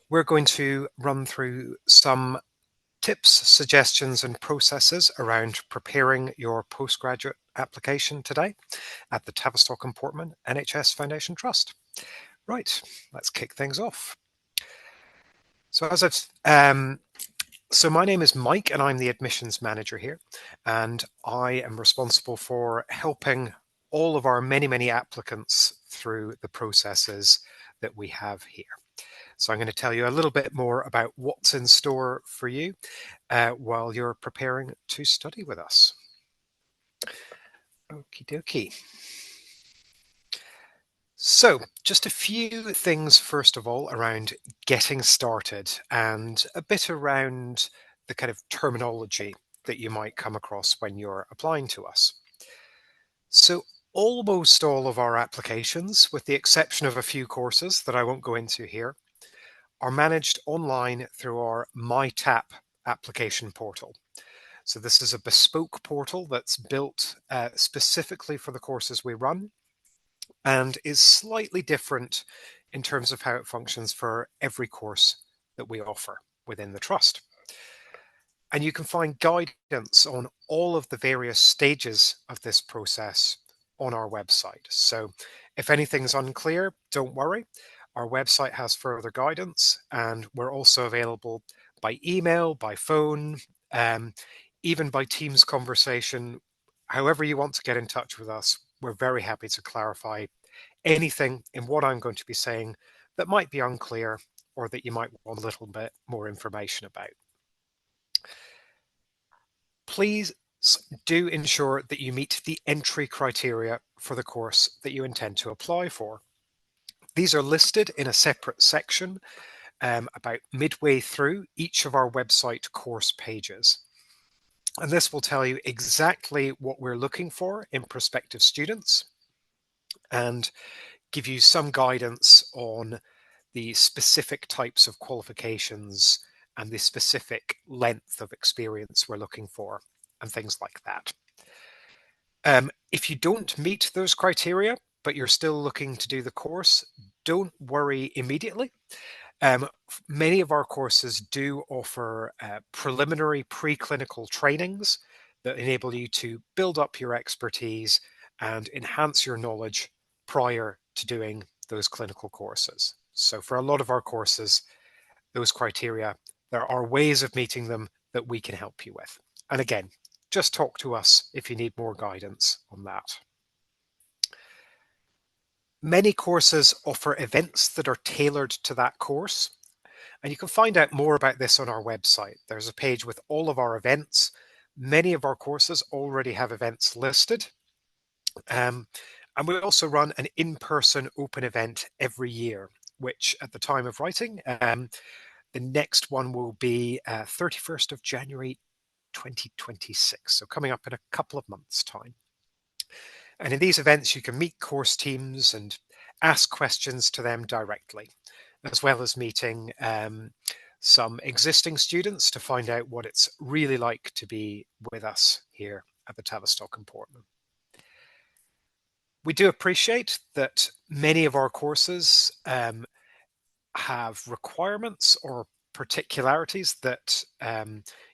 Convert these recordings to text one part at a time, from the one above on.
we're going to run through some tips, suggestions, and processes around preparing your postgraduate application today at the Tavistock and Portman NHS Foundation Trust. Right, let's kick things off. So my name is Mike and I'm the admissions manager here, and I am responsible for helping all of our many applicants through the processes that we have here. So I'm going to tell you a little bit more about what's in store for you while you're preparing to study with us. Okie dokie. So just a few things, first of all, around getting started and a bit around the kind of terminology that you might come across when you're applying to us. So almost all of our applications, with the exception of a few courses that I won't go into here, are managed online through our MyTap application portal. So this is a bespoke portal that's built specifically for the courses we run and is slightly different in terms of how it functions for every course that we offer within the Trust. And you can find guidance on all of the various stages of this process on our website. So if anything's unclear, don't worry. Our website has further guidance, and we're also available by email, by phone, even by Teams conversation. However you want to get in touch with us, we're very happy to clarify anything in what I'm going to be saying that might be unclear or that you might want a little bit more information about. Please do ensure that you meet the entry criteria for the course that you intend to apply for. These are listed in a separate section about midway through each of our website course pages. And this will tell you exactly what we're looking for in prospective students and give you some guidance on the specific types of qualifications and the specific length of experience we're looking for and things like that. If you don't meet those criteria, but you're still looking to do the course, don't worry immediately. Many of our courses do offer preliminary preclinical trainings that enable you to build up your expertise and enhance your knowledge prior to doing those clinical courses. So for a lot of our courses, those criteria, there are ways of meeting them that we can help you with. And again, just talk to us if you need more guidance on that. Many courses offer events that are tailored to that course, and you can find out more about this on our website. There's a page with all of our events. Many of our courses already have events listed. And we also run an in-person open event every year, which at the time of writing, the next one will be 31st of January 2026, so coming up in a couple of months' time. And in these events, you can meet course teams and ask questions to them directly, as well as meeting some existing students to find out what it's really like to be with us here at the Tavistock and Portman. We do appreciate that many of our courses have requirements or particularities that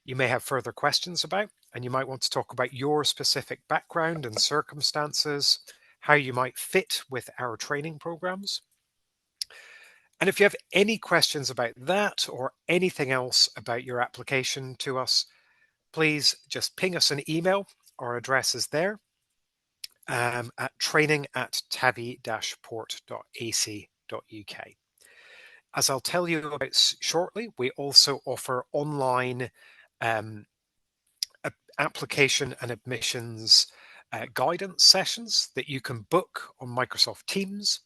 you may have further questions about, and you might want to talk about your specific background and circumstances, how you might fit with our training programs. And if you have any questions about that or anything else about your application to us, please just ping us an email. Our address is there at training@tavi-port.ac.uk. As I'll tell you about shortly, we also offer online application and admissions guidance sessions that you can book on Microsoft Teams.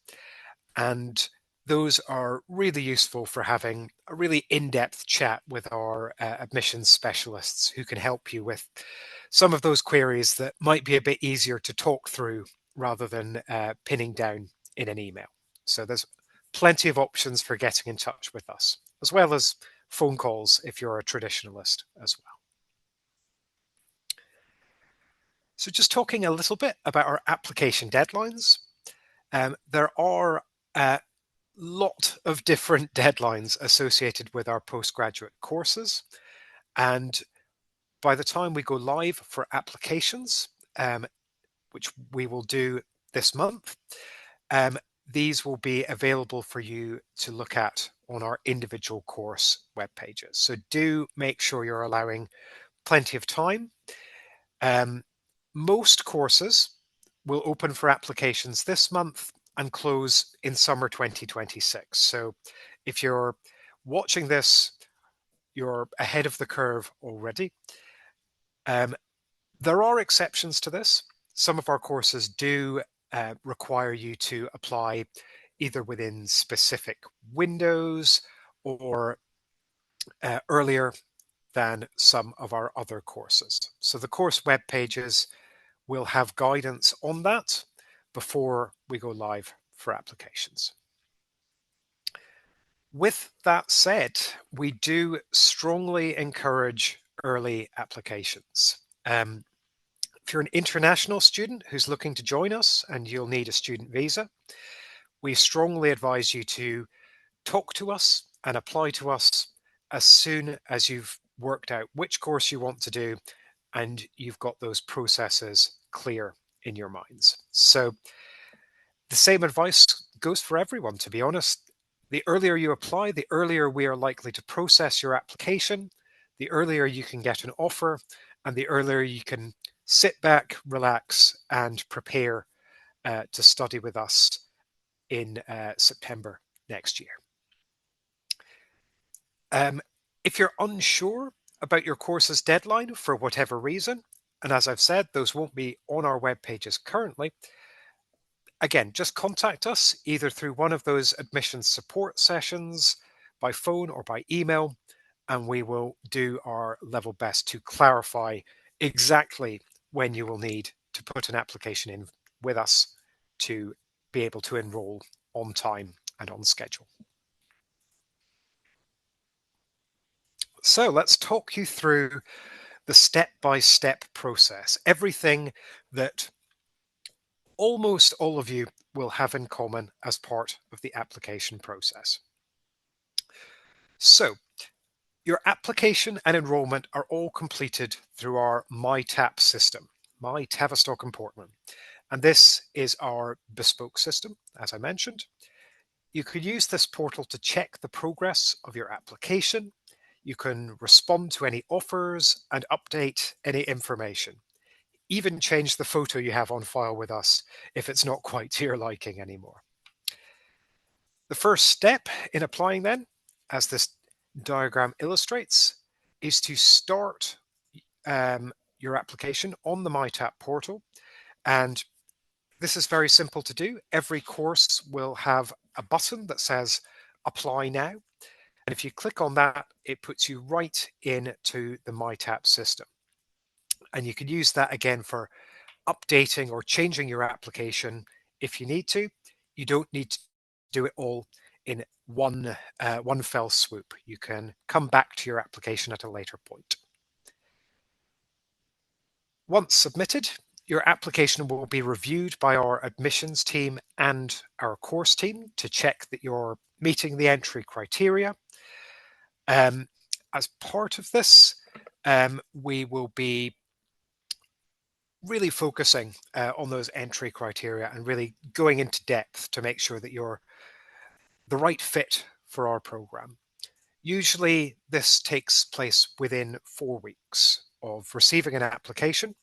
And those are really useful for having a really in-depth chat with our admissions specialists who can help you with some of those queries that might be a bit easier to talk through rather than pinning down in an email. So there's plenty of options for getting in touch with us, as well as phone calls if you're a traditionalist as well. So just talking a little bit about our application deadlines. There are lot of different deadlines associated with our postgraduate courses. And by the time we go live for applications, which we will do this month, um, these will be available for you to look at on our individual course web pages. So do make sure you're allowing plenty of time. Um, most courses will open for applications this month and close in summer 2026. So if you're watching this, you're ahead of the curve already. Um, there are exceptions to this. Some of our courses do require you to apply either within specific windows or earlier than some of our other courses. So the course web pages will have guidance on that before we go live for applications. With that said, we do strongly encourage early applications. If you're an international student who's looking to join us and you'll need a student visa, we strongly advise you to talk to us and apply to us as soon as you've worked out which course you want to do and you've got those processes clear in your minds. So the same advice goes for everyone, to be honest. The earlier you apply, the earlier we are likely to process your application, the earlier you can get an offer, and the earlier you can sit back, relax, and prepare to study with us in September next year. If you're unsure about your course's deadline for whatever reason, and as I've said, those won't be on our web pages currently, again, just contact us either through one of those admissions support sessions, by phone or by email, and we will do our level best to clarify exactly when you will need to put an application in with us to be able to enroll on time and on schedule. So let's talk you through the step-by-step process, everything that almost all of you will have in common as part of the application process. So your application and enrollment are all completed through our MyTap system, My Tavistock and Portland. And this is our bespoke system, as I mentioned. You could use this portal to check the progress of your application. You can respond to any offers and update any information. Even change the photo you have on file with us if it's not quite to your liking anymore. The first step in applying then, as this diagram illustrates, is to start your application on the MyTap portal. And this is very simple to do. Every course will have a button that says apply now. And if you click on that, it puts you right into the MyTap system. And you can use that again for updating or changing your application if you need to. You don't need to do it all in one fell swoop. You can come back to your application at a later point. Once submitted, your application will be reviewed by our admissions team and our course team to check that you're meeting the entry criteria. As part of this, we will be really focusing on those entry criteria and really going into depth to make sure that you're the right fit for our program. Usually this takes place within 4 weeks of receiving an application,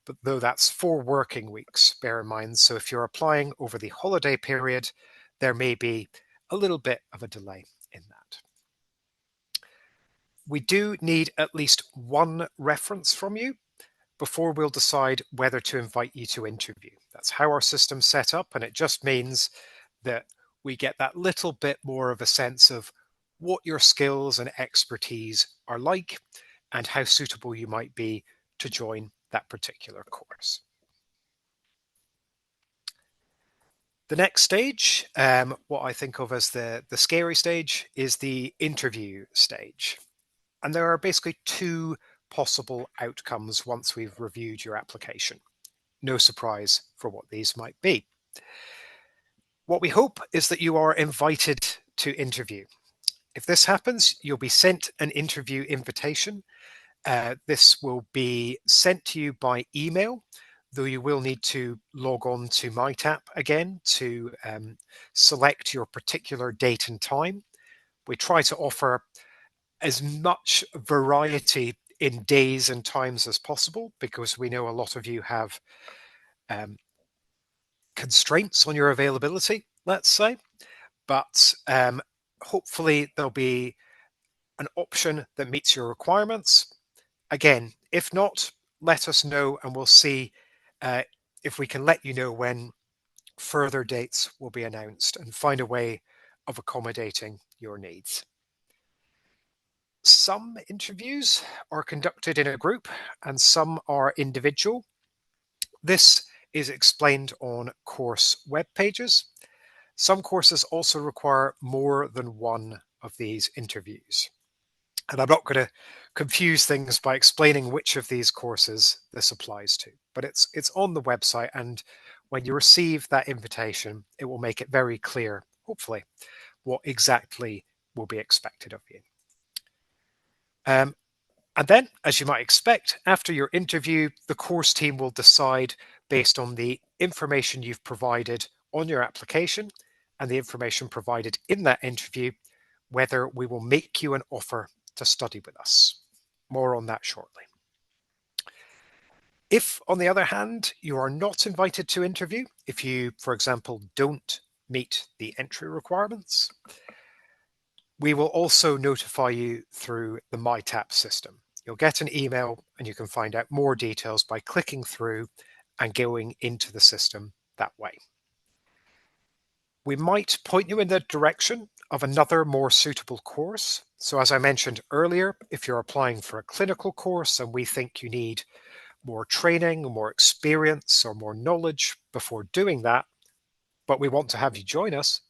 but though that's 4 working weeks, bear in mind. So if you're applying over the holiday period, there may be a little bit of a delay in that. We do need at least one reference from you before we'll decide whether to invite you to interview. That's how our system's set up, and it just means that we get that little bit more of a sense of what your skills and expertise are like and how suitable you might be to join that particular course. The next stage, what I think of as the scary stage, is the interview stage. And there are basically 2 possible outcomes once we've reviewed your application. No surprise for what these might be. What we hope is that you are invited to interview. If this happens, you'll be sent an interview invitation. This will be sent to you by email, though you will need to log on to MyTap again to select your particular date and time. We try to offer as much variety in days and times as possible because we know a lot of you have um, constraints on your availability, let's say. But hopefully there'll be an option that meets your requirements. Again, if not, let us know and we'll see uh, if we can let you know when further dates will be announced and find a way of accommodating your needs. Some interviews are conducted in a group and some are individual. This is explained on course web pages. Some courses also require more than one of these interviews. And I'm not going to confuse things by explaining which of these courses this applies to, but it's on the website, and when you receive that invitation, it will make it very clear, hopefully, what exactly will be expected of you. And then, as you might expect, after your interview, the course team will decide based on the information you've provided on your application and the information provided in that interview, whether we will make you an offer to study with us. More on that shortly. If, on the other hand, you are not invited to interview, if you, for example, don't meet the entry requirements, we will also notify you through the MyTap system. You'll get an email and you can find out more details by clicking through and going into the system that way. We might point you in the direction of another more suitable course. So as I mentioned earlier, if you're applying for a clinical course and we think you need more training, more experience, or more knowledge before doing that, but we want to have you join us,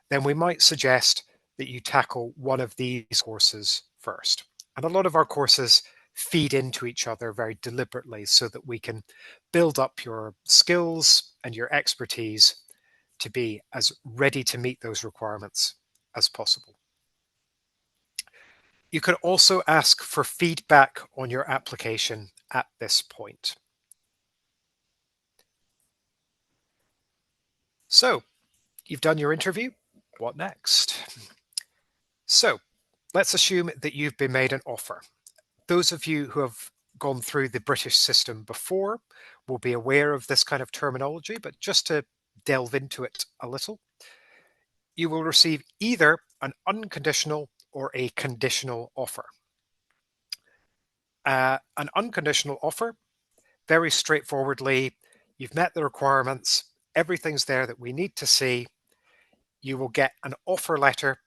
then we might suggest that you tackle one of these courses first. And a lot of our courses feed into each other very deliberately so that we can build up your skills and your expertise to be as ready to meet those requirements as possible. You can also ask for feedback on your application at this point. So, you've done your interview. What next? So, let's assume that you've been made an offer. Those of you who have gone through the British system before will be aware of this kind of terminology, but just to delve into it a little, you will receive either an unconditional or a conditional offer. An unconditional offer, very straightforwardly, you've met the requirements, everything's there that we need to see. You will get an offer letter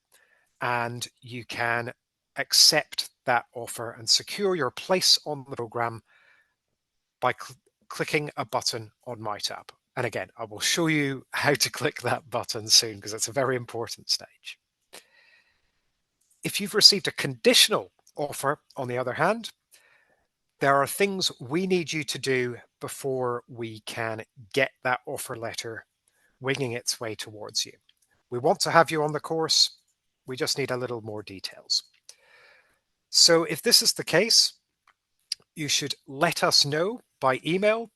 and you can accept that offer and secure your place on the program by clicking a button on MyTap. And again, I will show you how to click that button soon because it's a very important stage. If you've received a conditional offer, on the other hand, there are things we need you to do before we can get that offer letter winging its way towards you. We want to have you on the course. We just need a little more details. So if this is the case, you should let us know by email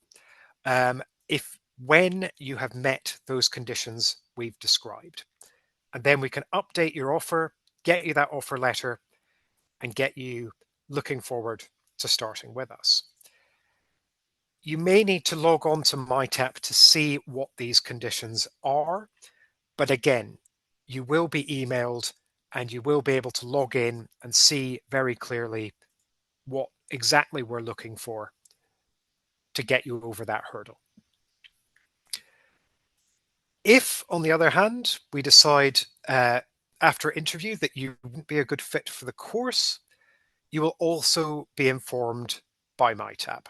if when you have met those conditions we've described. And then we can update your offer, get you that offer letter, and get you looking forward to starting with us. You may need to log on to MyTap to see what these conditions are, but again, you will be emailed and you will be able to log in and see very clearly what exactly we're looking for to get you over that hurdle. If, on the other hand, we decide after interview that you wouldn't be a good fit for the course, you will also be informed by MyTap.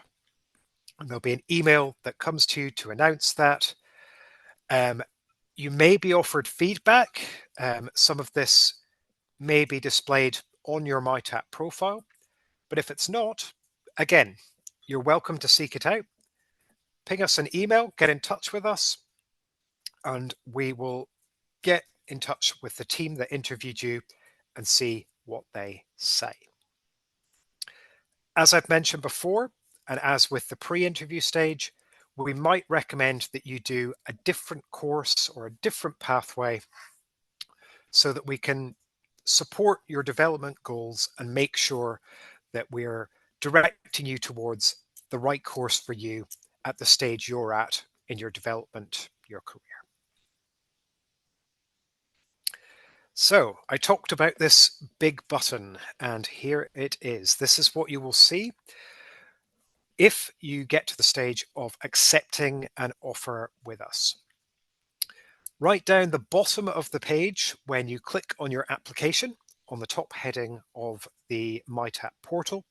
And there'll be an email that comes to you to announce that. You may be offered feedback. Some of this may be displayed on your MyTap profile, but if it's not, again, you're welcome to seek it out. Ping us an email, get in touch with us, and we will get in touch with the team that interviewed you and see what they say. As I've mentioned before, and as with the pre-interview stage, we might recommend that you do a different course or a different pathway so that we can support your development goals and make sure that we're directing you towards the right course for you at the stage you're at in your development, your career. So I talked about this big button, and here it is. This is what you will see if you get to the stage of accepting an offer with us. Right down the bottom of the page, when you click on your application on the top heading of the MyTap portal,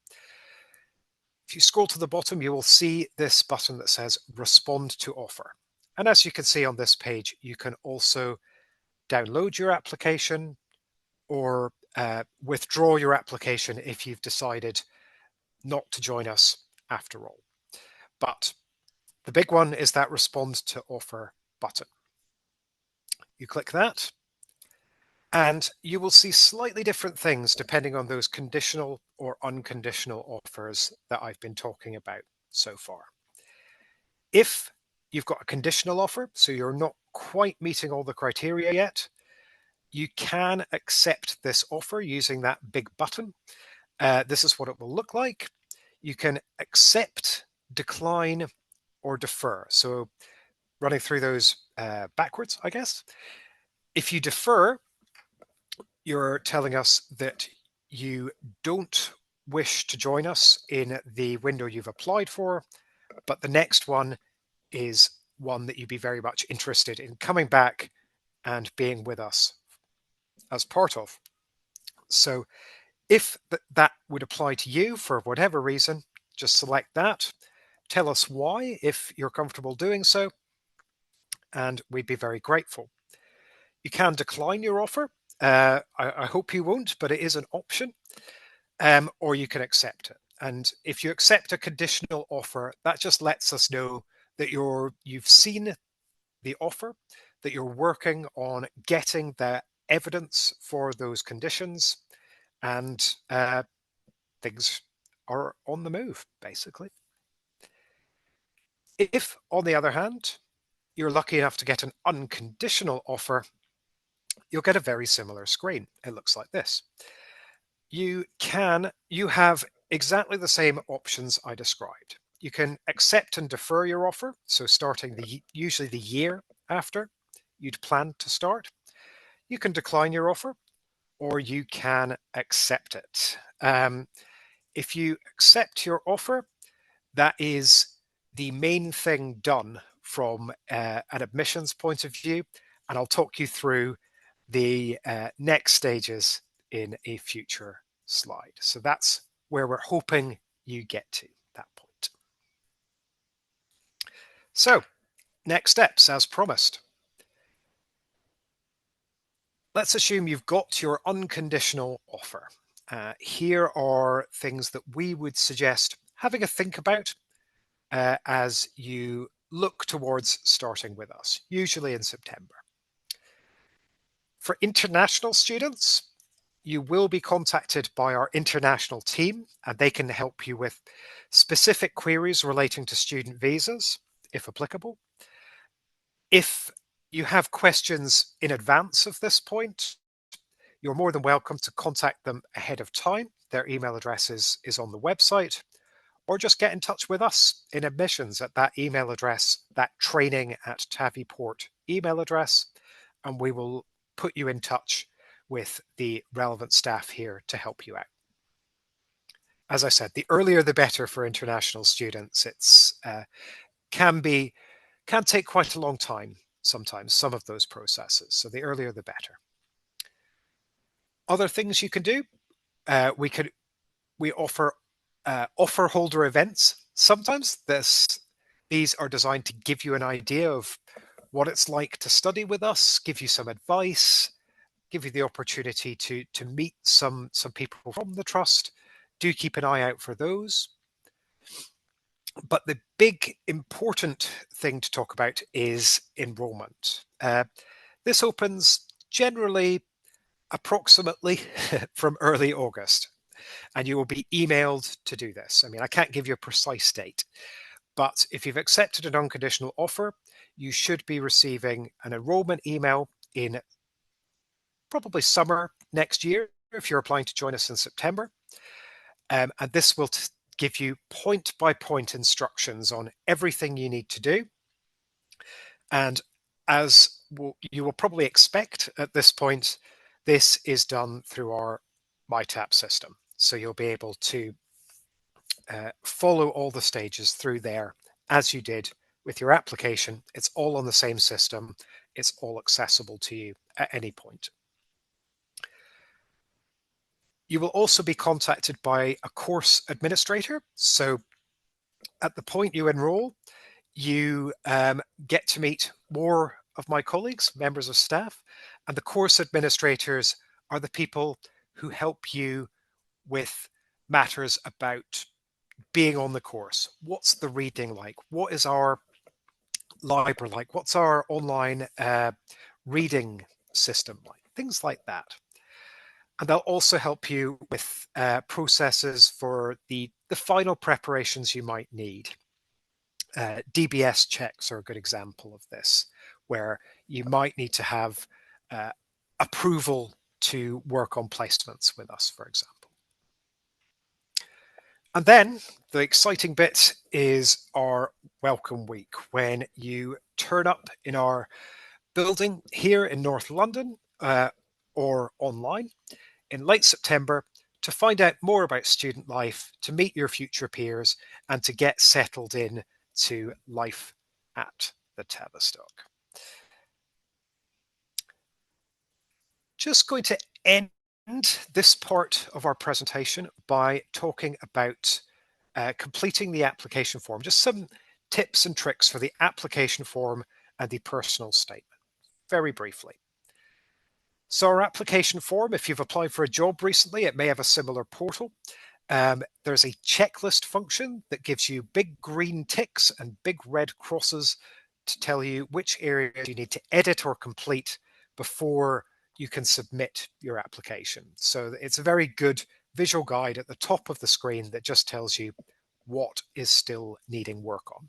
if you scroll to the bottom, you will see this button that says Respond to Offer. And as you can see on this page, you can also download your application or withdraw your application if you've decided not to join us after all. But the big one is that Respond to Offer button. You click that, and you will see slightly different things depending on those conditional or unconditional offers that I've been talking about so far. If you've got a conditional offer, so you're not quite meeting all the criteria yet, you can accept this offer using that big button. This is what it will look like. You can accept, decline, or defer. So running through those backwards, I guess. If you defer, you're telling us that you don't wish to join us in the window you've applied for, but the next one is one that you'd be very much interested in coming back and being with us as part of. So if that would apply to you for whatever reason, just select that. Tell us why if you're comfortable doing so, and we'd be very grateful. You can decline your offer. I hope you won't, but it is an option, or you can accept it. And if you accept a conditional offer, that just lets us know that you've seen the offer, that you're working on getting the evidence for those conditions, and things are on the move, basically. If, on the other hand, you're lucky enough to get an unconditional offer, you'll get a very similar screen. It looks like this. You have exactly the same options I described. You can accept and defer your offer, so starting usually the year after you'd planned to start. You can decline your offer, or you can accept it. If you accept your offer, that is the main thing done from an admissions point of view, and I'll talk you through the next stages in a future slide. So that's where we're hoping you get to that point. So next steps, as promised. Let's assume you've got your unconditional offer. Here are things that we would suggest having a think about as you look towards starting with us, usually in September. For international students, you will be contacted by our international team, and they can help you with specific queries relating to student visas, if applicable. If you have questions in advance of this point, you're more than welcome to contact them ahead of time. Their email address is on the website, or just get in touch with us in admissions at that email address, that training@taviport email address, and we will put you in touch with the relevant staff here to help you out. As I said, the earlier the better for international students. It's can take quite a long time sometimes, some of those processes. So the earlier the better. Other things you can do, we offer offer holder events. Sometimes these are designed to give you an idea of what it's like to study with us, give you some advice, give you the opportunity to meet some people from the trust. Do keep an eye out for those. But the big important thing to talk about is enrolment. This opens generally approximately from early August, and you will be emailed to do this. I mean, I can't give you a precise date, but if you've accepted an unconditional offer, you should be receiving an enrollment email in probably summer next year if you're applying to join us in September. And this will give you point by point instructions on everything you need to do. And as you will probably expect at this point, this is done through our MyTap system. So you'll be able to follow all the stages through there as you did with your application. It's all on the same system. It's all accessible to you at any point. You will also be contacted by a course administrator. So at the point you enroll, you get to meet more of my colleagues, members of staff, and the course administrators are the people who help you with matters about being on the course. What's the reading like? What is our library like? What's our online reading system like? Things like that. And they'll also help you with processes for the final preparations you might need. DBS checks are a good example of this, where you might need to have approval to work on placements with us, for example. And then the exciting bit is our welcome week, when you turn up in our building here in North London or online in late September to find out more about student life, to meet your future peers, and to get settled in to life at the Tavistock. Just going to end this part of our presentation by talking about completing the application form. Just some tips and tricks for the application form and the personal statement, very briefly. So our application form, if you've applied for a job recently, it may have a similar portal. There's a checklist function that gives you big green ticks and big red crosses to tell you which areas you need to edit or complete before you can submit your application. So it's a very good visual guide at the top of the screen that just tells you what is still needing work on.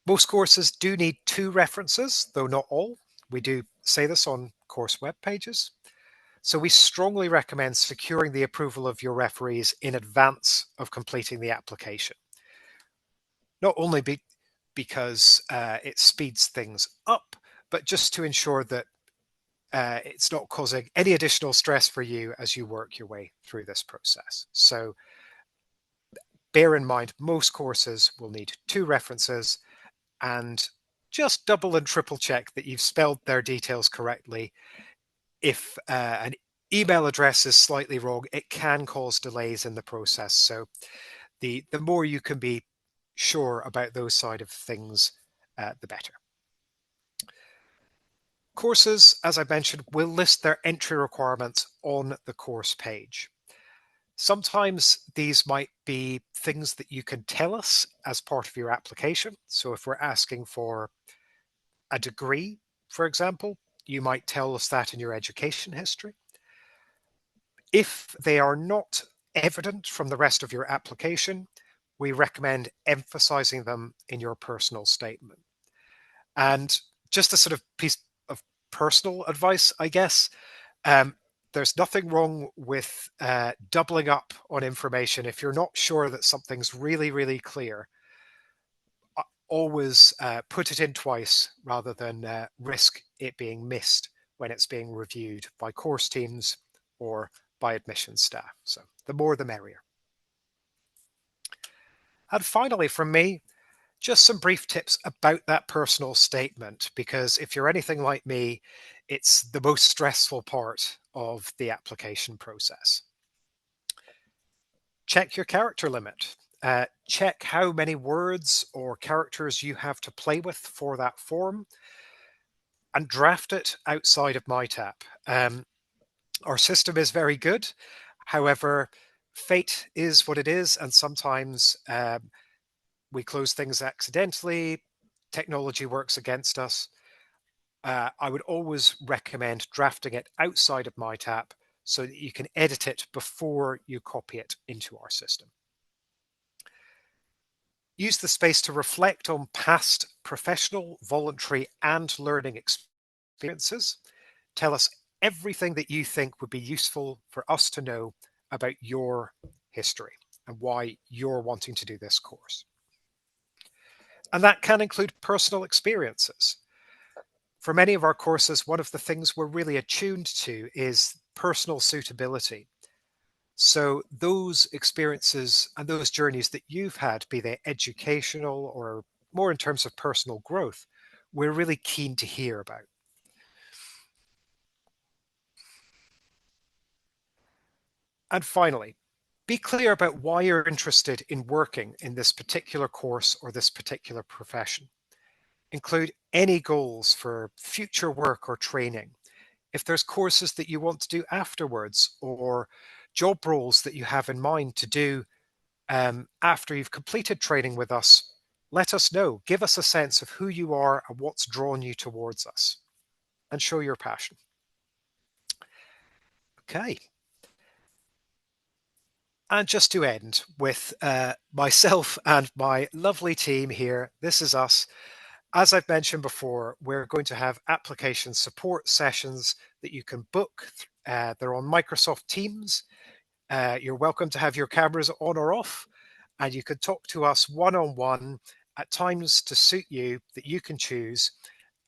Most courses do need 2 references, though not all. We do say this on course web pages. So we strongly recommend securing the approval of your referees in advance of completing the application. Not only because it speeds things up, but just to ensure that it's not causing any additional stress for you as you work your way through this process. So bear in mind, most courses will need 2 references, and just double and triple check that you've spelled their details correctly. If an email address is slightly wrong, it can cause delays in the process. So the more you can be sure about those side of things, the better. Courses, as I mentioned, will list their entry requirements on the course page. Sometimes these might be things that you can tell us as part of your application. So if we're asking for a degree, for example, you might tell us that in your education history. If they are not evident from the rest of your application, we recommend emphasizing them in your personal statement. And just a sort of piece of personal advice, I guess, there's nothing wrong with doubling up on information. If you're not sure that something's really, really clear, always put it in twice rather than risk it being missed when it's being reviewed by course teams or by admissions staff. So the more the merrier. And finally, from me, just some brief tips about that personal statement, because if you're anything like me, it's the most stressful part of the application process. Check your character limit. Check how many words or characters you have to play with for that form, and draft it outside of MyTap. Our system is very good. However, fate is what it is, and sometimes we close things accidentally, technology works against us. I would always recommend drafting it outside of MyTap so that you can edit it before you copy it into our system. Use the space to reflect on past professional, voluntary, and learning experiences. Tell us everything that you think would be useful for us to know about your history and why you're wanting to do this course. And that can include personal experiences. For many of our courses, one of the things we're really attuned to is personal suitability. So those experiences and those journeys that you've had, be they educational or more in terms of personal growth, we're really keen to hear about. And finally, be clear about why you're interested in working in this particular course or this particular profession. Include any goals for future work or training. If there's courses that you want to do afterwards or job roles that you have in mind to do after you've completed training with us, let us know. Give us a sense of who you are and what's drawn you towards us, and show your passion. Okay. And just to end with myself and my lovely team here, this is us. As I've mentioned before, we're going to have application support sessions that you can book. They're on Microsoft Teams. You're welcome to have your cameras on or off, and you can talk to us one-on-one at times to suit you that you can choose,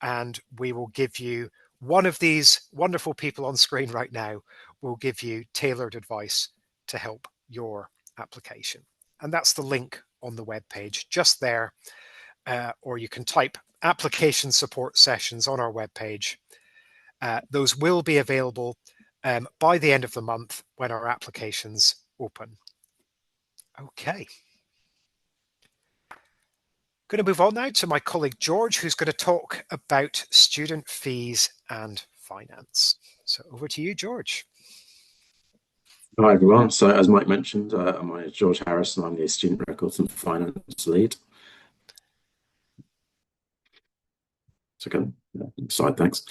and we will give you one of these wonderful people on screen right now will give you tailored advice to help your application. And that's the link on the web page just there, or you can type application support sessions on our webpage. Those will be available by the end of the month when our applications open. Okay. Going to move on now to my colleague George, who's going to talk about student fees and finance. So over to you, George. Hi everyone. So as Mike mentioned, my name is George Harrison. I'm the Student Records and Finance Lead. Slide, thanks.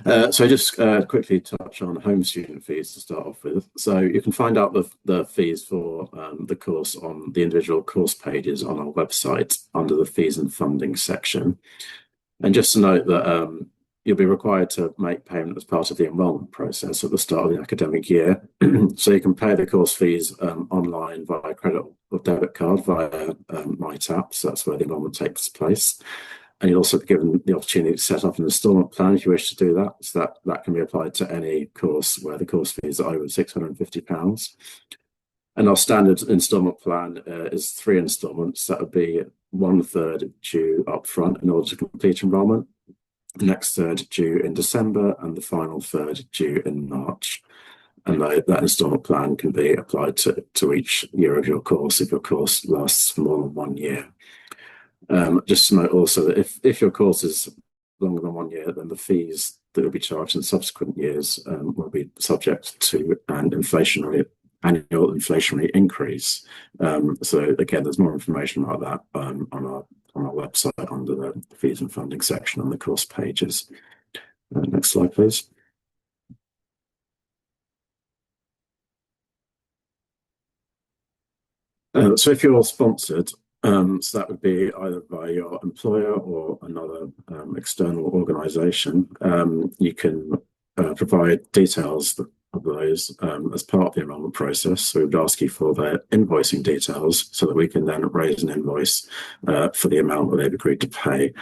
So just quickly touch on home student fees to start off with. So you can find out the fees for the course on the individual course pages on our website under the fees and funding section. And just to note that you'll be required to make payment as part of the enrolment process at the start of the academic year. So you can pay the course fees online via credit or debit card via MyTap. So that's where the enrolment takes place. And you'll also be given the opportunity to set up an instalment plan if you wish to do that. So that can be applied to any course where the course fees are over £650. And our standard instalment plan is 3 instalments. That would be 1/3 due up front in order to complete enrolment, the next third due in December, and the final third due in March. And that instalment plan can be applied to each year of your course if your course lasts for more than 1 year. Just to note also that if your course is longer than 1 year, then the fees that will be charged in subsequent years will be subject to an annual inflationary increase. So again, there's more information about that on our website under the fees and funding section on the course pages. Next slide, please. So if you're sponsored, so that would be either by your employer or another external organisation. You can provide details of those as part of the enrolment process. So we would ask you for their invoicing details so that we can then raise an invoice for the amount that they've agreed to pay.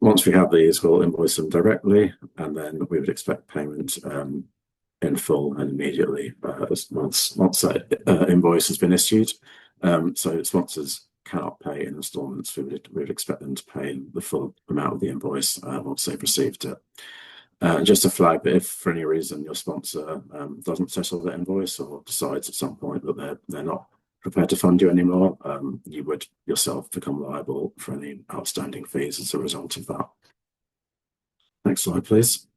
Once we have these, we'll invoice them directly, and then we would expect payment in full and immediately once that invoice has been issued. So sponsors cannot pay in instalments. We would expect them to pay the full amount of the invoice once they've received it. Just to flag that if for any reason your sponsor doesn't settle the invoice or decides at some point that they're not prepared to fund you anymore, you would yourself become liable for any outstanding fees as a result of that. Next slide, please.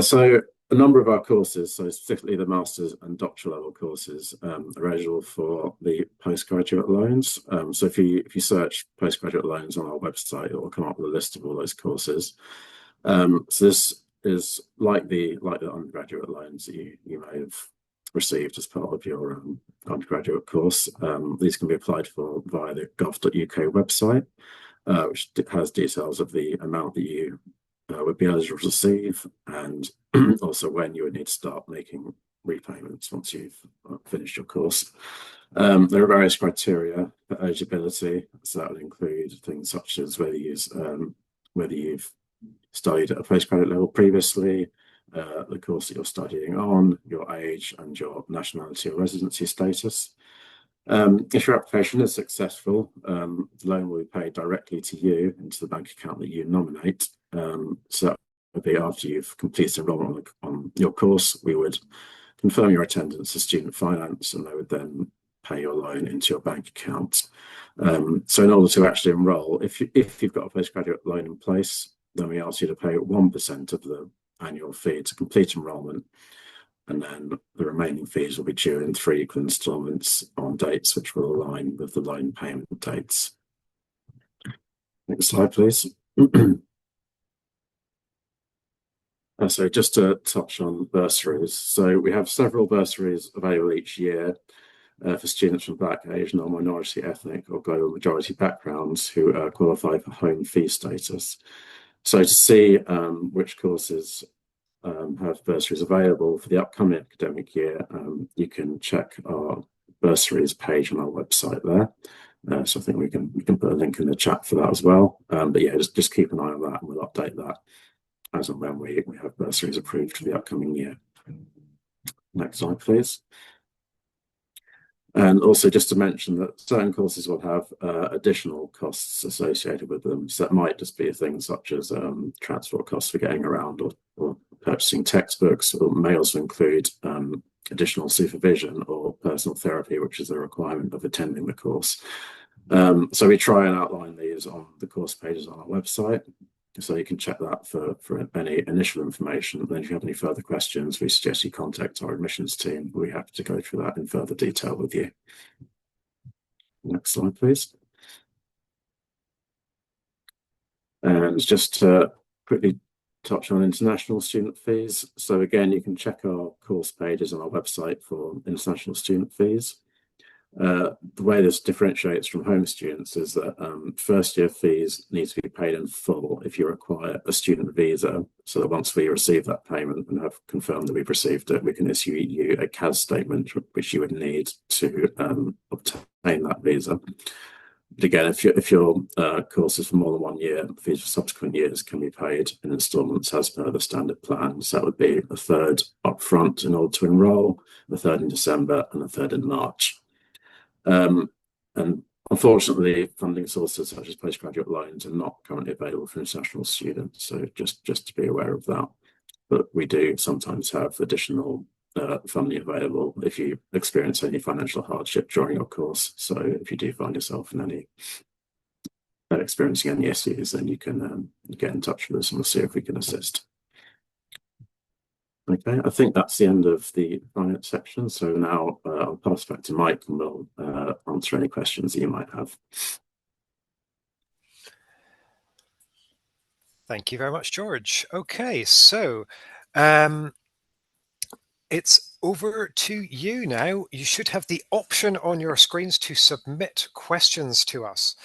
So a number of our courses, so specifically the master's and doctoral level courses, are eligible for the postgraduate loans. So if you search postgraduate loans on our website, it will come up with a list of all those courses. So this is like the undergraduate loans that you may have received as part of your undergraduate course. These can be applied for via the gov.uk website, which has details of the amount that you would be eligible to receive, and also when you would need to start making repayments once you've finished your course. There are various criteria for eligibility, so that would include things such as whether you've studied at a postgraduate level previously, the course that you're studying on, your age, and your nationality or residency status. If your application is successful, the loan will be paid directly to you into the bank account that you nominate. So that would be after you've completed enrollment on your course. We would confirm your attendance as student finance, and they would then pay your loan into your bank account. So in order to actually enroll, if you've got a postgraduate loan in place, then we ask you to pay 1% of the annual fee to complete enrolment, and then the remaining fees will be due in 3 equal instalments on dates which will align with the loan payment dates. Next slide, please. So just to touch on bursaries. So we have several bursaries available each year for students from Black, Asian or minority ethnic or global majority backgrounds who qualify for home fee status. So to see which courses have bursaries available for the upcoming academic year, you can check our bursaries page on our website there. So I think we can put a link in the chat for that as well. But yeah, just keep an eye on that, and we'll update that as and when we have bursaries approved for the upcoming year. Next slide, please. And also just to mention that certain courses will have additional costs associated with them. So that might just be things such as transport costs for getting around, or purchasing textbooks, or may also include additional supervision or personal therapy, which is a requirement of attending the course. So we try and outline these on the course pages on our website. So you can check that for any initial information. And then if you have any further questions, we suggest you contact our admissions team. We're happy to go through that in further detail with you. Next slide, please. And just to quickly touch on international student fees. So again, you can check our course pages on our website for international student fees. The way this differentiates from home students is that first year fees need to be paid in full if you require a student visa, so that once we receive that payment and have confirmed that we've received it, we can issue you a CAS statement, which you would need to obtain that visa. But again, if your course is for more than 1 year, fees for subsequent years can be paid in instalments as per the standard plan. So that would be a third upfront in order to enrol, a third in December, and a third in March. And unfortunately, funding sources such as postgraduate loans are not currently available for international students. So just to be aware of that. But we do sometimes have additional funding available if you experience any financial hardship during your course. So if you do find yourself in any experiencing any issues, then you can get in touch with us and we'll see if we can assist. Okay, I think that's the end of the finance section. So now I'll pass back to Mike and we'll answer any questions that you might have. Thank you very much, George. Okay, so it's over to you now. You should have the option on your screens to submit questions to us.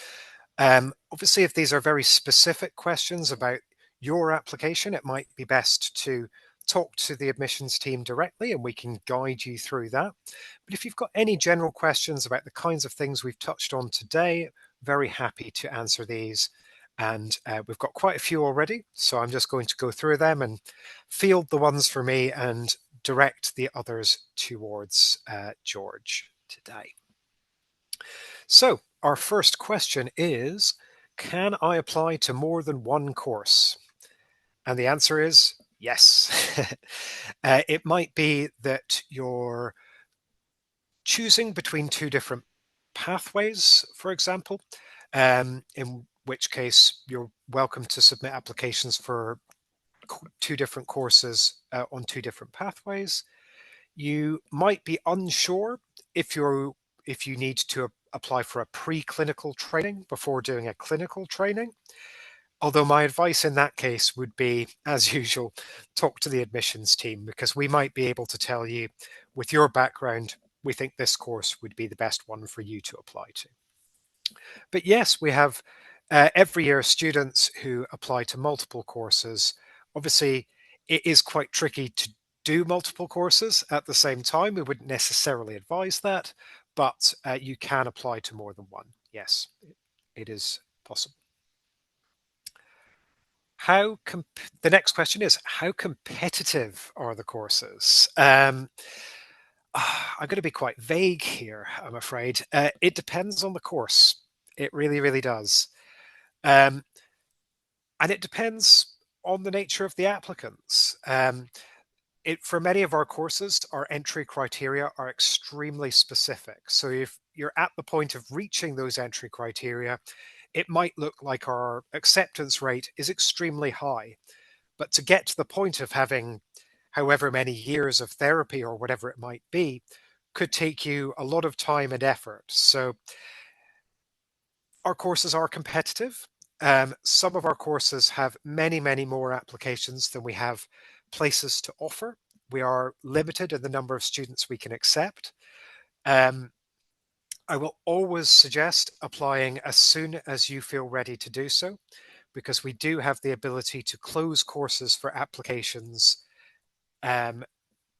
Obviously, if these are very specific questions about your application, it might be best to talk to the admissions team directly and we can guide you through that. But if you've got any general questions about the kinds of things we've touched on today, very happy to answer these. And we've got quite a few already, so I'm just going to go through them and field the ones for me and direct the others towards George today. So our first question is, can I apply to more than one course? And the answer is yes. It might be that you're choosing between 2 different pathways, for example, in which case you're welcome to submit applications for 2 different courses on two different pathways. You might be unsure if you need to apply for a preclinical training before doing a clinical training. Although my advice in that case would be, as usual, talk to the admissions team, because we might be able to tell you, with your background, we think this course would be the best one for you to apply to. But yes, we have every year students who apply to multiple courses. Obviously, it is quite tricky to do multiple courses at the same time. We wouldn't necessarily advise that, but you can apply to more than one. Yes, it is possible. The next question is, how competitive are the courses? I'm going to be quite vague here, I'm afraid. It depends on the course. It really, really does. Um, and it depends on the nature of the applicants. For many of our courses, our entry criteria are extremely specific. So if you're at the point of reaching those entry criteria, it might look like our acceptance rate is extremely high. But to get to the point of having however many years of therapy or whatever it might be could take you a lot of time and effort. So our courses are competitive. Some of our courses have many, many more applications than we have places to offer. We are limited in the number of students we can accept. Um, I will always suggest applying as soon as you feel ready to do so, because we do have the ability to close courses for applications um,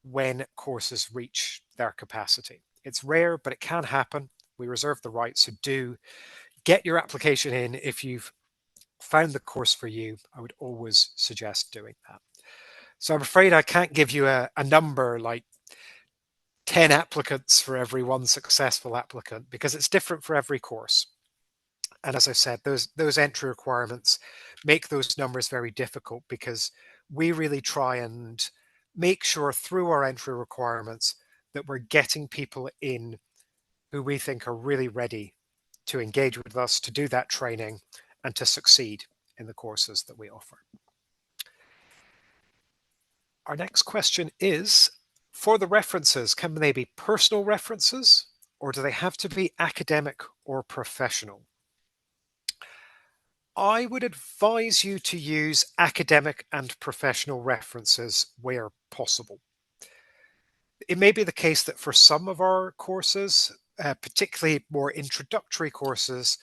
when courses reach their capacity. It's rare, but it can happen. We reserve the right, so do get your application in if you've found the course for you. I would always suggest doing that. So I'm afraid I can't give you a number like 10 applicants for every one successful applicant, because it's different for every course. And as I said, those entry requirements make those numbers very difficult, because we really try and make sure through our entry requirements that we're getting people in who we think are really ready to engage with us, to do that training, and to succeed in the courses that we offer. Our next question is, for the references, can they be personal references, or do they have to be academic or professional? I would advise you to use academic and professional references where possible. It may be the case that for some of our courses, particularly more introductory courses,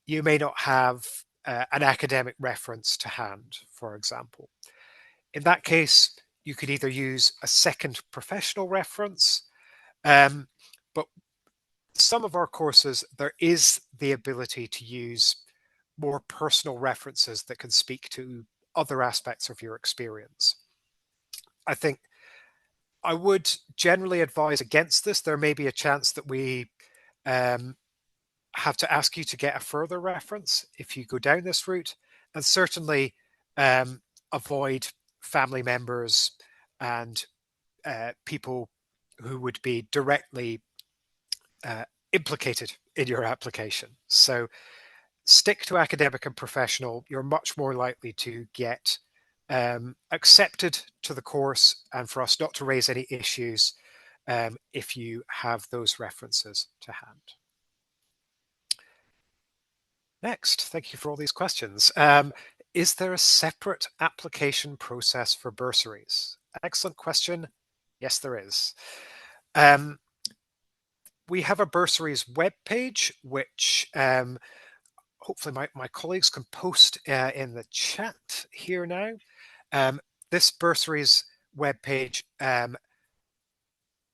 you may not have an academic reference to hand, for example. In that case, you could either use a second professional reference, um, but some of our courses, there is the ability to use more personal references that can speak to other aspects of your experience. I think I would generally advise against this. There may be a chance that we um, have to ask you to get a further reference if you go down this route, and certainly um, avoid family members and people who would be directly uh, implicated in your application. So stick to academic and professional. You're much more likely to get accepted to the course, and for us not to raise any issues if you have those references to hand. Next, thank you for all these questions. Is there a separate application process for bursaries? Excellent question. Yes, there is. We have a bursaries webpage, which hopefully my colleagues can post in the chat here now. This bursaries webpage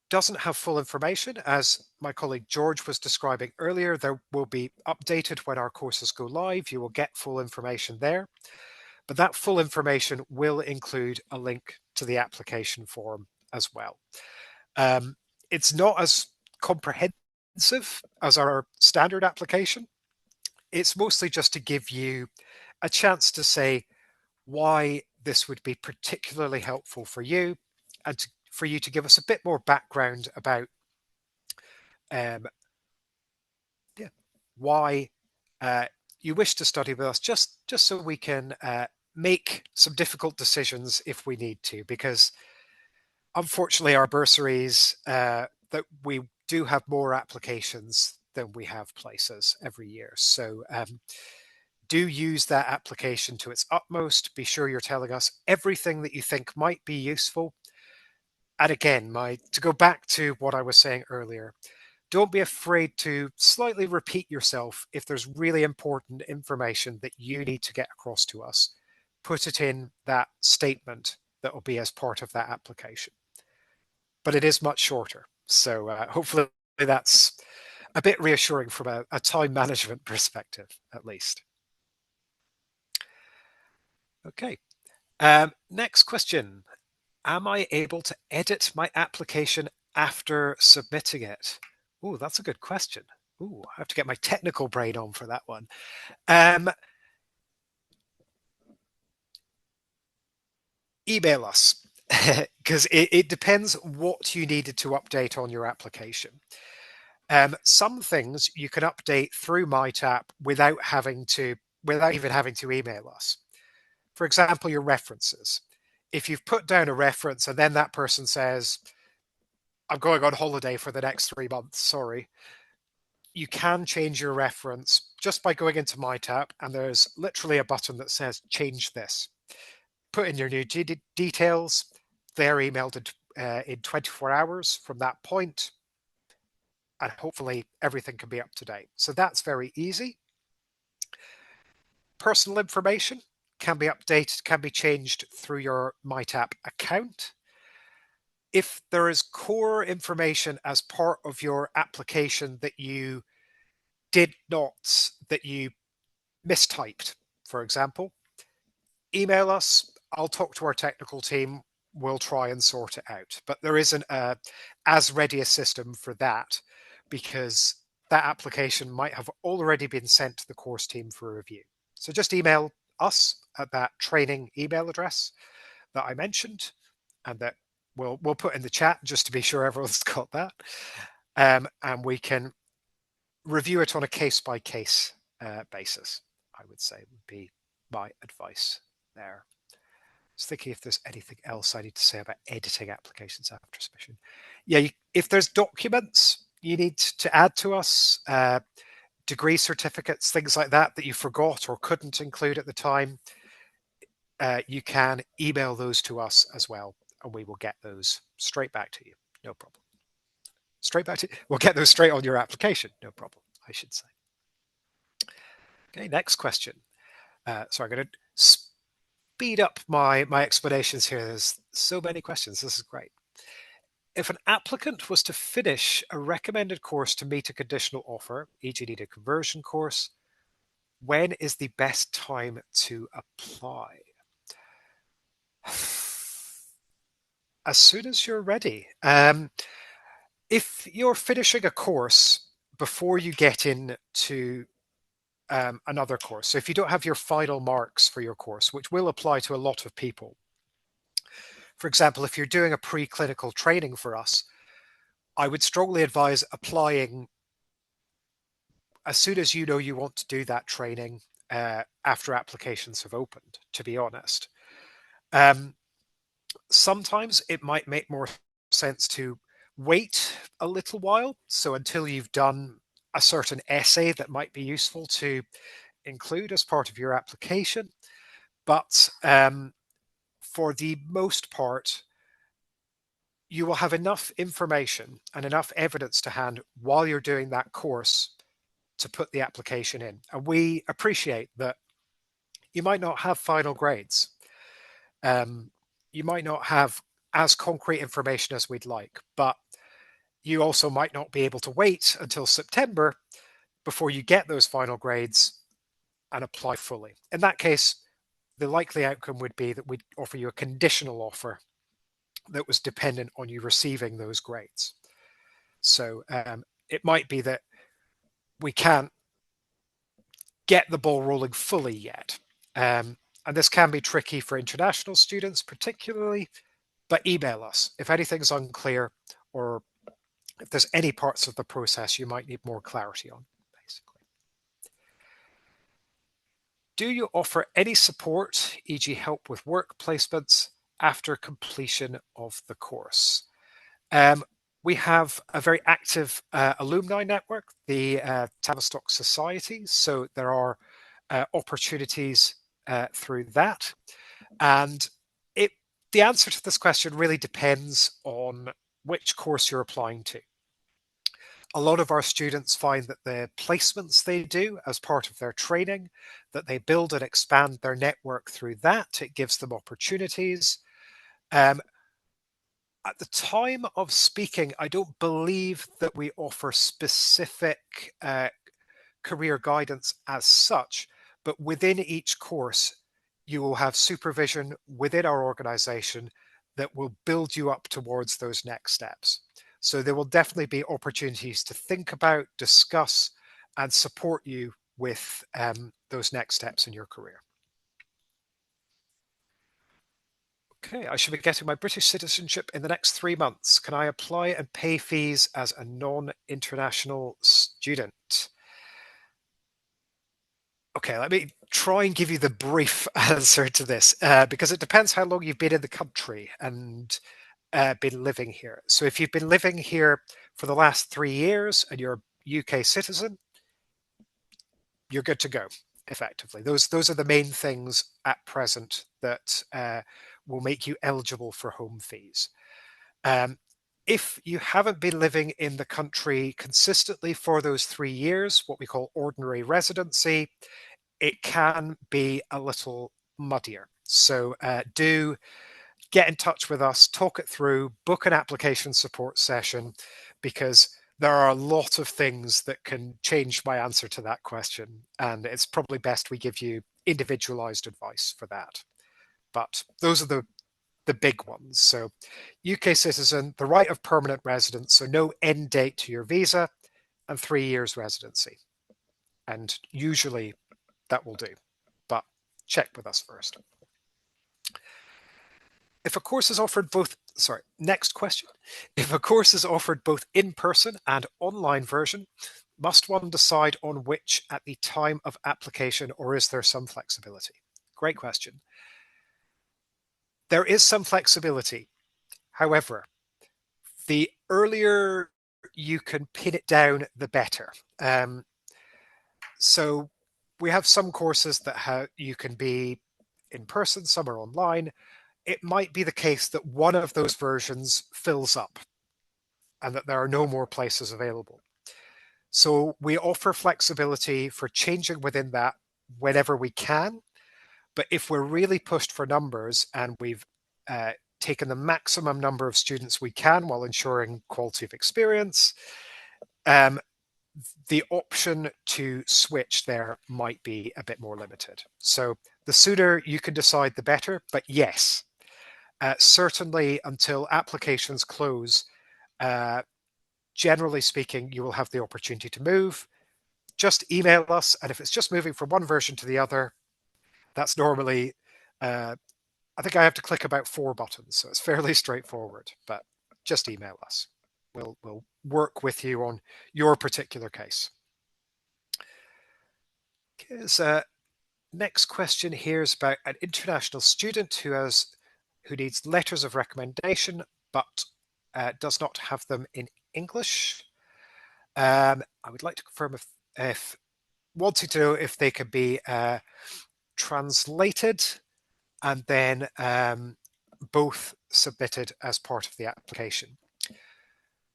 doesn't have full information. As my colleague George was describing earlier, there will be updated when our courses go live. You will get full information there. But that full information will include a link to the application form as well. It's not as comprehensive as our standard application. It's mostly just to give you a chance to say why this would be particularly helpful for you, and for you to give us a bit more background about yeah, why you wish to study with us, just so we can make some difficult decisions if we need to, because unfortunately, our bursaries, that we do have more applications than we have places every year. So do use that application to its utmost. Be sure you're telling us everything that you think might be useful. And again, to go back to what I was saying earlier, don't be afraid to slightly repeat yourself if there's really important information that you need to get across to us. Put it in that statement that will be as part of that application. But it is much shorter. So hopefully that's a bit reassuring from a time management perspective, at least. Okay. Next question. Am I able to edit my application after submitting it? Oh, that's a good question. Oh, I have to get my technical brain on for that one. Email us because it depends what you needed to update on your application. Some things you can update through MyTap without even having to email us. For example, your references. If you've put down a reference and then that person says, I'm going on holiday for the next 3 months, sorry, you can change your reference just by going into MyTap, and there's literally a button that says change this. Put in your new details. They're emailed in 24 hours from that point, and hopefully everything can be up to date. So that's very easy. Personal information can be updated, can be changed through your MyTap account. If there is core information as part of your application that you mistyped, for example, email us. I'll talk to our technical team. We'll try and sort it out. But there isn't as ready a system for that because that application might have already been sent to the course team for review. So just email us at that training email address that I mentioned, and that we'll put in the chat just to be sure everyone's got that, and we can review it on a case by case basis. I would say would be my advice there. I was thinking if there's anything else I need to say about editing applications after submission. Yeah, if there's documents you need to add to us, degree certificates, things like that you forgot or couldn't include at the time, you can email those to us as well, and we will get those straight back to you. No problem. We'll get those straight on your application. No problem, I should say. Okay, next question. So I'm going to speed up my explanations here. There's so many questions. This is great. If an applicant was to finish a recommended course to meet a conditional offer, e.g. need a conversion course, when is the best time to apply? As soon as you're ready. If you're finishing a course before you get into another course, so if you don't have your final marks for your course, which will apply to a lot of people, for example, if you're doing a preclinical training for us, I would strongly advise applying as soon as you know you want to do that training after applications have opened, to be honest. Sometimes it might make more sense to wait a little while. So until you've done a certain essay that might be useful to include as part of your application. But for the most part, you will have enough information and enough evidence to hand while you're doing that course to put the application in. And we appreciate that you might not have final grades. You might not have as concrete information as we'd like, but you also might not be able to wait until September before you get those final grades and apply fully. In that case, the likely outcome would be that we'd offer you a conditional offer that was dependent on you receiving those grades. So it might be that we can't get the ball rolling fully yet. And this can be tricky for international students, particularly, but email us if anything's unclear or if there's any parts of the process you might need more clarity on, basically. Do you offer any support, e.g. help with work placements, after completion of the course. Um, we have a very active alumni network, the Tavistock Society, so there are opportunities through that. And it, the answer to this question really depends on which course you're applying to. A lot of our students find that the placements they do as part of their training, that they build and expand their network through that. It gives them opportunities. Um, at the time of speaking, I don't believe that we offer specific career guidance as such, but within each course, you will have supervision within our organization that will build you up towards those next steps. So there will definitely be opportunities to think about, discuss, and support you with those next steps in your career. Okay, I should be getting my British citizenship in the next 3 months. Can I apply and pay fees as a non-international student? Okay, let me try and give you the brief answer to this because it depends how long you've been in the country and been living here. So if you've been living here for the last 3 years and you're a UK citizen, you're good to go. Effectively, those are the main things at present that will make you eligible for home fees. Um, if you haven't been living in the country consistently for those 3 years, what we call ordinary residency, it can be a little muddier. So do get in touch with us, talk it through, book an application support session, because there are a lot of things that can change my answer to that question. And it's probably best we give you individualized advice for that. But those are the big ones. So UK citizen, the right of permanent residence, so no end date to your visa, and 3 years residency. And usually that will do. But check with us first. If a course is offered both, sorry, next question. If a course is offered both in person and online version, must one decide on which at the time of application, or is there some flexibility? Great question. There is some flexibility. However, the earlier you can pin it down, the better. So we have some courses that you can be in person, some are online. It might be the case that one of those versions fills up and that there are no more places available. So we offer flexibility for changing within that whenever we can. But if we're really pushed for numbers and we've taken the maximum number of students we can while ensuring quality of experience, the option to switch there might be a bit more limited. So the sooner you can decide, the better. But yes, certainly until applications close, generally speaking, you will have the opportunity to move. Just email us, and if it's just moving from one version to the other, that's normally, I think I have to click about 4 buttons, so it's fairly straightforward, but just email us. We'll work with you on your particular case. Okay, so next question here is about an international student who needs letters of recommendation, but does not have them in English. I would like to confirm if wanting to know if they can be translated and then both submitted as part of the application.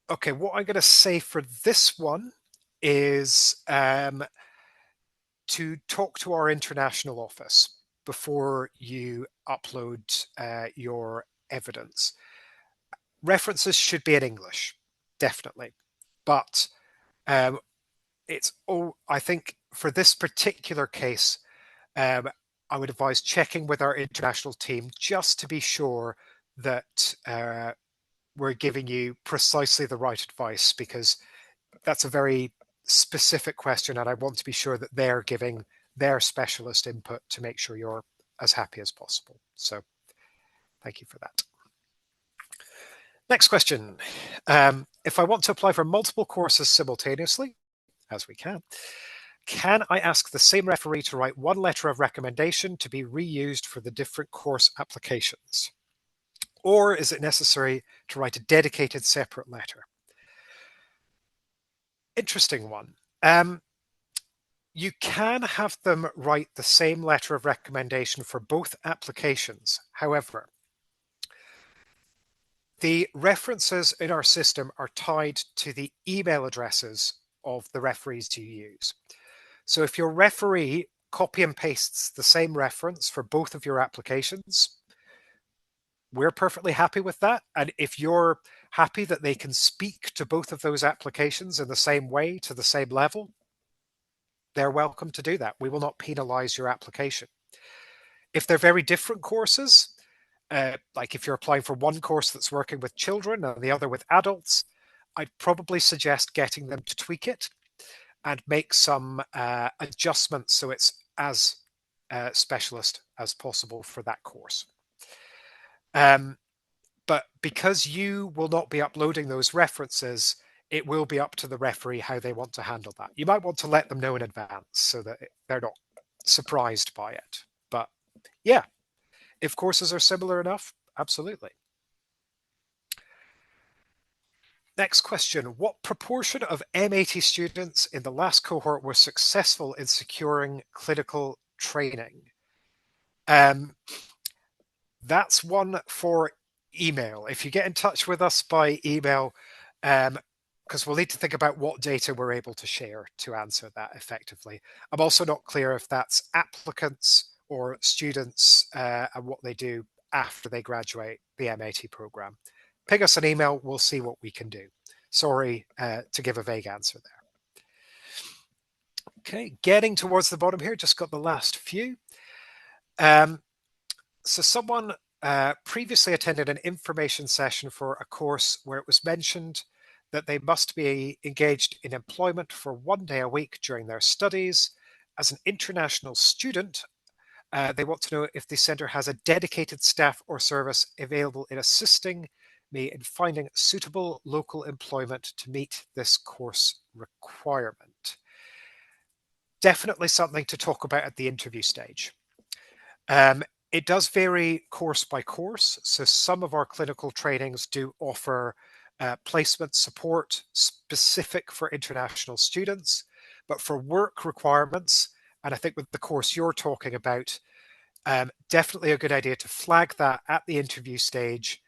Okay, what I'm going to say for this one is to talk to our international office before you upload your evidence. References should be in English, definitely, but I think for this particular case, I would advise checking with our international team just to be sure that we're giving you precisely the right advice, because that's a very specific question and I want to be sure that they're giving their specialist input to make sure you're as happy as possible. So thank you for that. Next question. If I want to apply for multiple courses simultaneously, as we can I ask the same referee to write one letter of recommendation to be reused for the different course applications? Or is it necessary to write a dedicated separate letter? Interesting one. You can have them write the same letter of recommendation for both applications. However, the references in our system are tied to the email addresses of the referees you use. So if your referee copy and pastes the same reference for both of your applications, we're perfectly happy with that. And if you're happy that they can speak to both of those applications in the same way, to the same level, they're welcome to do that. We will not penalize your application. If they're very different courses, like if you're applying for one course that's working with children and the other with adults, I'd probably suggest getting them to tweak it and make some adjustments so it's as specialist as possible for that course. But because you will not be uploading those references, it will be up to the referee how they want to handle that. You might want to let them know in advance so that they're not surprised by it. But yeah, if courses are similar enough, absolutely. Next question. What proportion of M80 students in the last cohort were successful in securing clinical training? That's one for email. If you get in touch with us by email, because we'll need to think about what data we're able to share to answer that effectively. I'm also not clear if that's applicants or students and what they do after they graduate the M80 program. Ping us an email, we'll see what we can do. Sorry to give a vague answer there. Okay, getting towards the bottom here, just got the last few. So someone previously attended an information session for a course where it was mentioned that they must be engaged in employment for 1 day a week during their studies. As an international student, they want to know if the centre has a dedicated staff or service available in assisting me in finding suitable local employment to meet this course requirement. Definitely something to talk about at the interview stage. It does vary course by course. So some of our clinical trainings do offer placement support specific for international students, but for work requirements, and I think with the course you're talking about, definitely a good idea to flag that at the interview stage.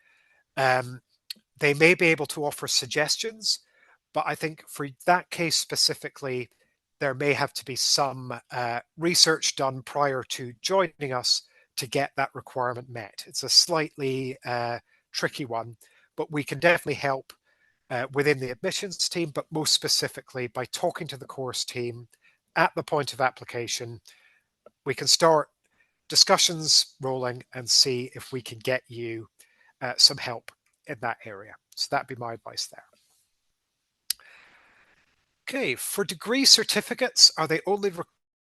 They may be able to offer suggestions, but I think for that case specifically, there may have to be some research done prior to joining us to get that requirement met. It's a slightly tricky one, but we can definitely help within the admissions team, but most specifically by talking to the course team at the point of application. We can start discussions rolling and see if we can get you some help in that area. So that'd be my advice there. Okay, for degree certificates, are they only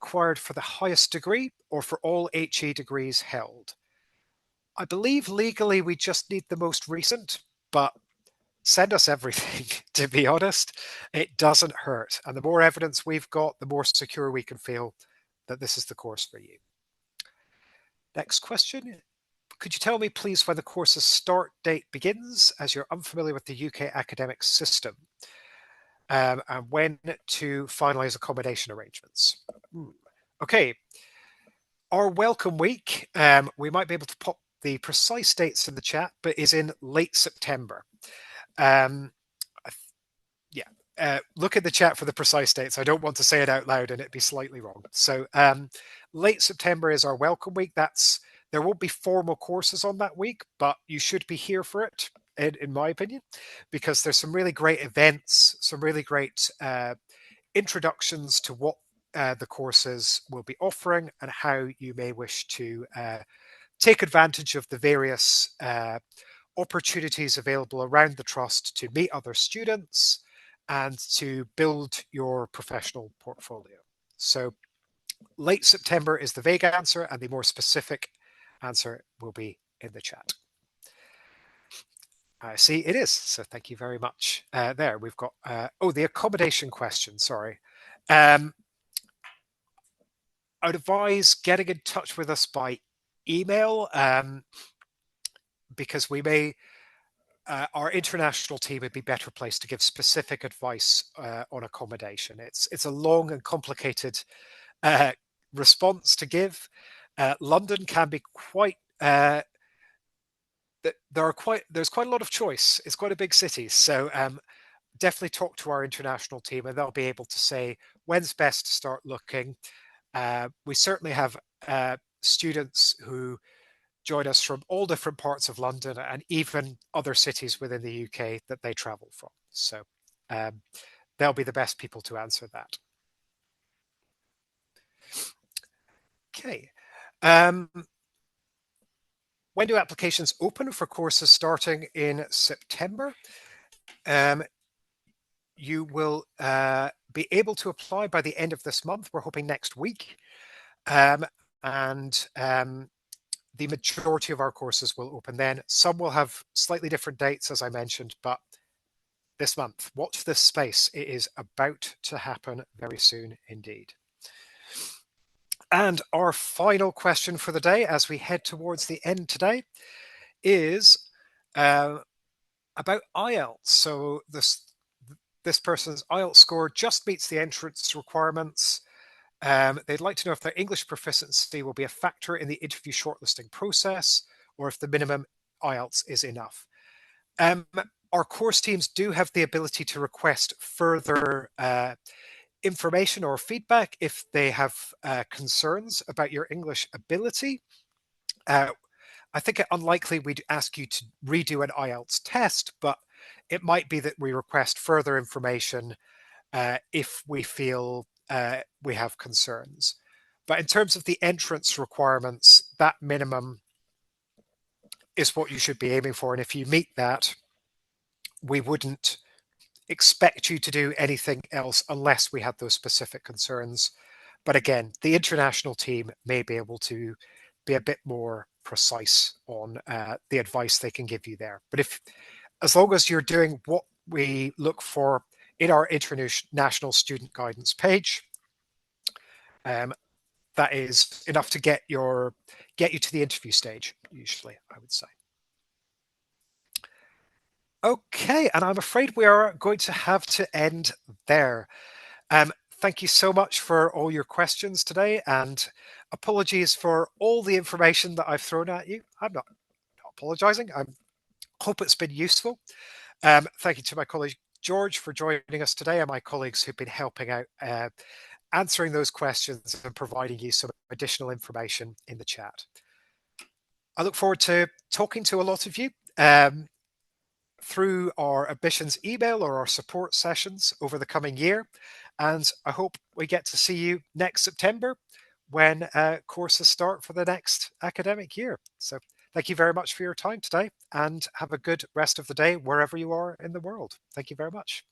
required for the highest degree or for all HE degrees held? I believe legally we just need the most recent, but send us everything, to be honest. It doesn't hurt. And the more evidence we've got, the more secure we can feel that this is the course for you. Next question. Could you tell me, please, when the course's start date begins, as you're unfamiliar with the UK academic system, and when to finalise accommodation arrangements? Okay. Our welcome week, we might be able to pop the precise dates in the chat, but is in late September. Look at the chat for the precise dates. I don't want to say it out loud and it'd be slightly wrong. So late September is our welcome week. There won't be formal courses on that week, but you should be here for it, in my opinion, because there's some really great events, some really great introductions to what the courses will be offering and how you may wish to take advantage of the various opportunities available around the trust to meet other students and to build your professional portfolio. So late September is the vague answer, and the more specific answer will be in the chat. I see it is. So thank you very much. There we've got, the accommodation question, sorry. I would advise getting in touch with us by email because we may our international team would be better placed to give specific advice on accommodation. It's a long and complicated uh, response to give. London can be quite there's quite a lot of choice. It's quite a big city, so definitely talk to our international team, and they'll be able to say when's best to start looking. We certainly have students who join us from all different parts of London and even other cities within the UK that they travel from. So um, they'll be the best people to answer that. Okay. Um, when do applications open for courses starting in September? Um, you will be able to apply by the end of this month. We're hoping next week. Um, and the majority of our courses will open then. Some will have slightly different dates, as I mentioned, but this month, watch this space. It is about to happen very soon indeed. And our final question for the day, as we head towards the end today, is about IELTS. So this person's IELTS score just meets the entrance requirements. They'd like to know if their English proficiency will be a factor in the interview shortlisting process, or if the minimum IELTS is enough. Our course teams do have the ability to request further information or feedback if they have concerns about your English ability. I think it unlikely we'd ask you to redo an IELTS test, but it might be that we request further information if we feel we have concerns. But in terms of the entrance requirements, that minimum is what you should be aiming for. And if you meet that, we wouldn't expect you to do anything else unless we had those specific concerns. But again, the international team may be able to be a bit more precise on the advice they can give you there. But if, as long as you're doing what we look for in our international student guidance page, that is enough to get you to the interview stage, usually, I would say. Okay, and I'm afraid we are going to have to end there. Thank you so much for all your questions today, and apologies for all the information that I've thrown at you. I'm not apologizing. I hope it's been useful. Thank you to my colleague George for joining us today, and my colleagues who've been helping out answering those questions and providing you some additional information in the chat. I look forward to talking to a lot of you through our admissions email or our support sessions over the coming year. And I hope we get to see you next September when courses start for the next academic year. So thank you very much for your time today, and have a good rest of the day wherever you are in the world. Thank you very much.